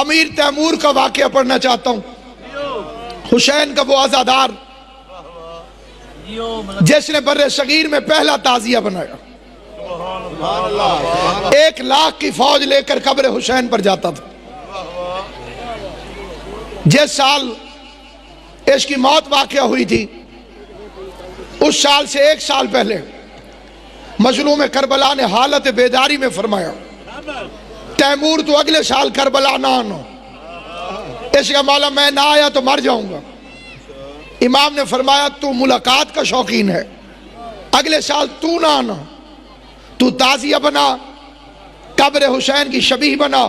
امیر Timur کا واقعہ پڑھنا چاہتا ہوں. حسین کا وہ عزادار جس نے بر صغیر میں پہلا تعزیہ بنایا. 1,00,000 کی فوج لے کر قبر حسین پر جاتا تھا. جس سال اس کی موت واقعہ ہوئی تھی اس سال سے 1 سال پہلے مظلوم کربلا نے حالت بیداری میں فرمایا تیمور تو اگلے سال کربلا نہ آنا. اس کا مولا میں نہ آیا تو مر جاؤں گا. امام نے فرمایا تو ملاقات کا شوقین ہے, اگلے سال تو نہ آنا, تو تعزیہ بنا, قبر حسین کی شبیہ بنا.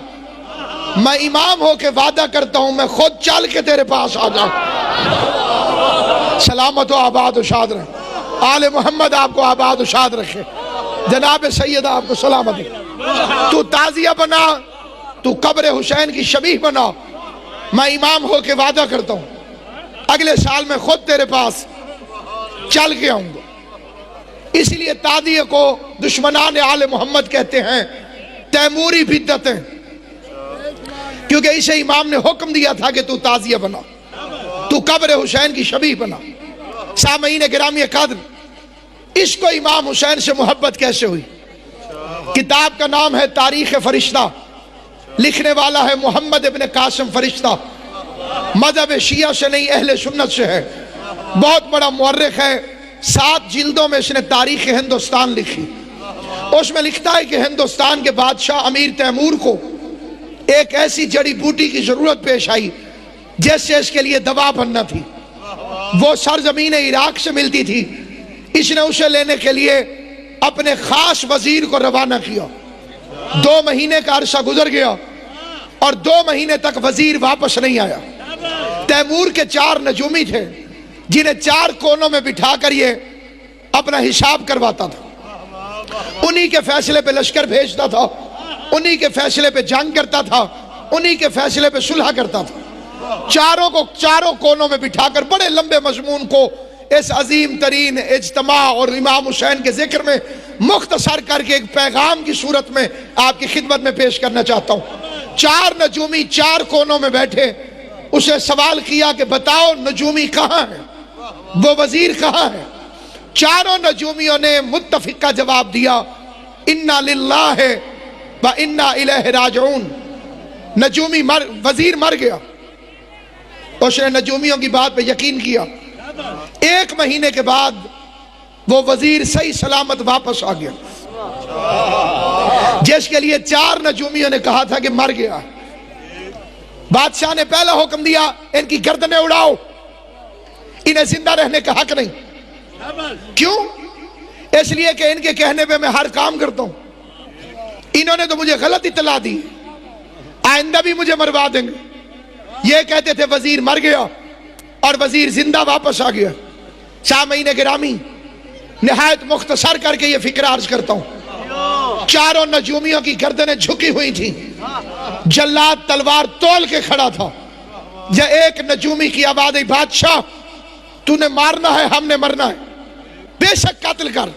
میں امام ہو کے وعدہ کرتا ہوں میں خود چل کے تیرے پاس آ جاؤں. سلامت و آباد و شاد رہے. آل محمد آپ کو آباد و شاد رکھے. جناب سید آپ کو سلامت رکھے. تو تعزیہ بنا, تو قبر حسین کی شبیہ بنا. میں امام ہو کے وعدہ کرتا ہوں اگلے سال میں خود تیرے پاس چل کے آؤں گا. اس لیے تعزیہ کو دشمنان آل محمد کہتے ہیں تیموری بدعتیں, کیونکہ اسے امام نے حکم دیا تھا کہ تو تعزیہ بنا, تو قبر حسین کی شبیہ بنا. سامعین گرامی قدر, اس کو امام حسین سے محبت کیسے ہوئی؟ کتاب کا نام ہے تاریخ فرشتہ, لکھنے والا ہے محمد ابن قاسم فرشتہ. مذہب شیعہ سے نہیں, اہل سنت سے ہے. بہت بڑا مورخ ہے. 7 جلدوں میں اس نے تاریخ ہندوستان لکھی. اس میں لکھتا ہے کہ ہندوستان کے بادشاہ امیر تیمور کو ایک ایسی جڑی بوٹی کی ضرورت پیش آئی جس سے اس کے لیے دوا بننا تھی. وہ سرزمین عراق سے ملتی تھی. اس نے اسے لینے کے لیے اپنے خاص وزیر کو روانہ کیا. 2 مہینے کا عرصہ گزر گیا اور 2 مہینے تک وزیر واپس نہیں آیا. تیمور کے 4 نجومی تھے جنہیں 4 کونوں میں بٹھا کر یہ اپنا حساب کرواتا تھا. انہی کے فیصلے پہ لشکر بھیجتا تھا, انہی کے فیصلے پہ جنگ کرتا تھا, انہی کے فیصلے پہ صلح کرتا تھا. چاروں کونوں میں بٹھا کر بڑے لمبے مضمون کو اس عظیم ترین اجتماع اور امام حسین کے ذکر میں مختصر کر کے ایک پیغام کی صورت میں آپ کی خدمت میں پیش کرنا چاہتا ہوں. 4 نجومی 4 کونوں میں بیٹھے, اسے سوال کیا کہ بتاؤ نجومی کہاں ہے, وہ وزیر کہاں ہے؟ 4 نجومیوں نے متفقہ جواب دیا, انا للہ و انا الیہ راجعون. وزیر مر گیا. اس نے نجومیوں کی بات پہ یقین کیا. 1 مہینے کے بعد وہ وزیر صحیح سلامت واپس آ گیا جس کے لیے 4 نجومیوں نے کہا تھا کہ مر گیا. بادشاہ نے پہلا حکم دیا ان کی گردنیں اڑاؤ, انہیں زندہ رہنے کا حق نہیں. کیوں؟ اس لیے کہ ان کے کہنے پہ میں ہر کام کرتا ہوں. انہوں نے تو مجھے غلط اطلاع دی, آئندہ بھی مجھے مروا دیں گے. یہ کہتے تھے وزیر مر گیا اور وزیر زندہ واپس آ گیا. سامعین گرامی, نہایت مختصر کر کے یہ فکر عرض کرتا ہوں. 4 نجومیوں کی گردنیں جھکی ہوئی تھیں. جلاد تلوار تول کے کھڑا تھا. جب ایک نجومی کی آواز آئی, بادشاہ تو نے مارنا ہے, ہم نے مرنا ہے, بے شک قتل کر,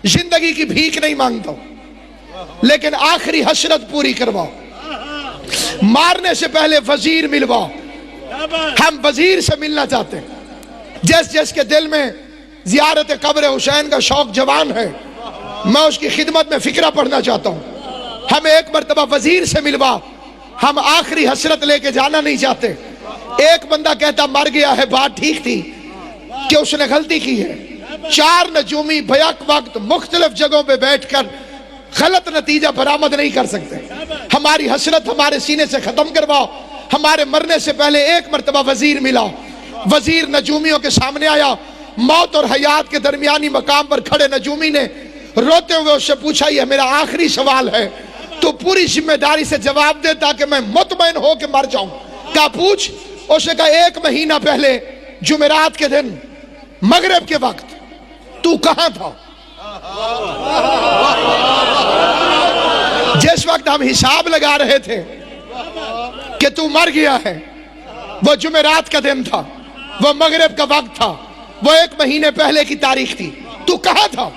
زندگی کی بھیک نہیں مانگتا ہوں, لیکن آخری حسرت پوری کرواؤ. مارنے سے پہلے وزیر ملواؤ. ہم وزیر سے ملنا چاہتے ہیں. جس کے دل میں زیارت قبر حسین کا شوق جوان ہے, میں اس کی خدمت میں فکرہ پڑھنا چاہتا ہوں. ہمیں ایک مرتبہ وزیر سے ملوا, ہم آخری حسرت لے کے جانا نہیں چاہتے. ایک بندہ کہتا مر گیا ہے, بات ٹھیک تھی کہ اس نے غلطی کی ہے. 4 نجومی بیک وقت مختلف جگہوں پہ بیٹھ کر غلط نتیجہ برآمد نہیں کر سکتے. ہماری حسرت ہمارے سینے سے ختم کرواؤ. ہمارے مرنے سے پہلے ایک مرتبہ وزیر ملا. وزیر نجومیوں کے سامنے آیا. موت اور حیات کے درمیانی مقام پر کھڑے نجومی نے روتے ہوئے اس سے پوچھا, یہ میرا آخری سوال ہے, تو پوری ذمہ داری سے جواب دے تاکہ میں مطمئن ہو کے مر جاؤں. کہا پوچھ. اس نے کہا 1 مہینہ پہلے جمعرات کے دن مغرب کے وقت تو کہاں تھا؟ جس وقت ہم حساب لگا رہے تھے کہ تو مر گیا ہے, وہ جمعرات کا دن تھا, وہ مغرب کا وقت تھا, وہ 1 مہینے پہلے کی تاریخ تھی, تو کہاں تھا؟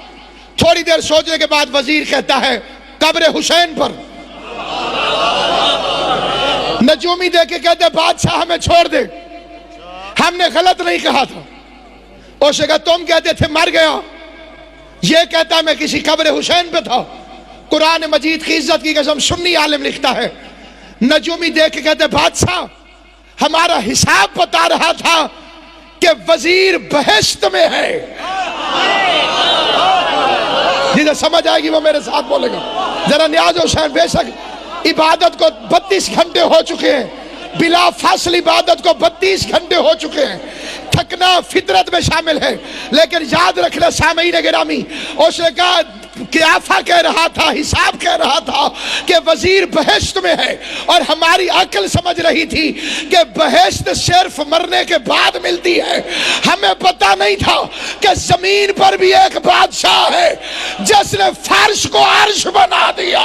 تھوڑی دیر سوچنے کے بعد وزیر کہتا ہے قبر حسین پر. نجومی دے کے کہتے بادشاہ ہمیں چھوڑ دے، ہم نے غلط نہیں کہا تھا۔ اس نے کہا تم کہتے تھے مر گیا، یہ کہتا میں کسی قبر حسین پہ تھا۔ قرآن مجید کی عزت کی قسم سنی عالم لکھتا ہے، نجومی دیکھ کے کہتے بادشاہ ہمارا حساب بتا رہا تھا کہ وزیر بہشت میں ہے۔ جسے سمجھ آئے گی وہ میرے ساتھ بولے گا ذرا۔ نیاز حسین بے شک عبادت کو 32 گھنٹے ہو چکے ہیں، بلا فاصل عبادت کو 32 گھنٹے ہو چکے ہیں، تھکنا فطرت میں شامل ہے، لیکن یاد رکھنا سامعین گرامی، اس نے کہا قیافہ کہہ رہا تھا، حساب کہہ رہا تھا کہ وزیر بہشت میں ہے، اور ہماری عقل سمجھ رہی تھی کہ بہشت صرف مرنے کے بعد ملتی ہے۔ ہمیں پتہ نہیں تھا کہ زمین پر بھی ایک بادشاہ ہے جس نے فرش کو عرش بنا دیا۔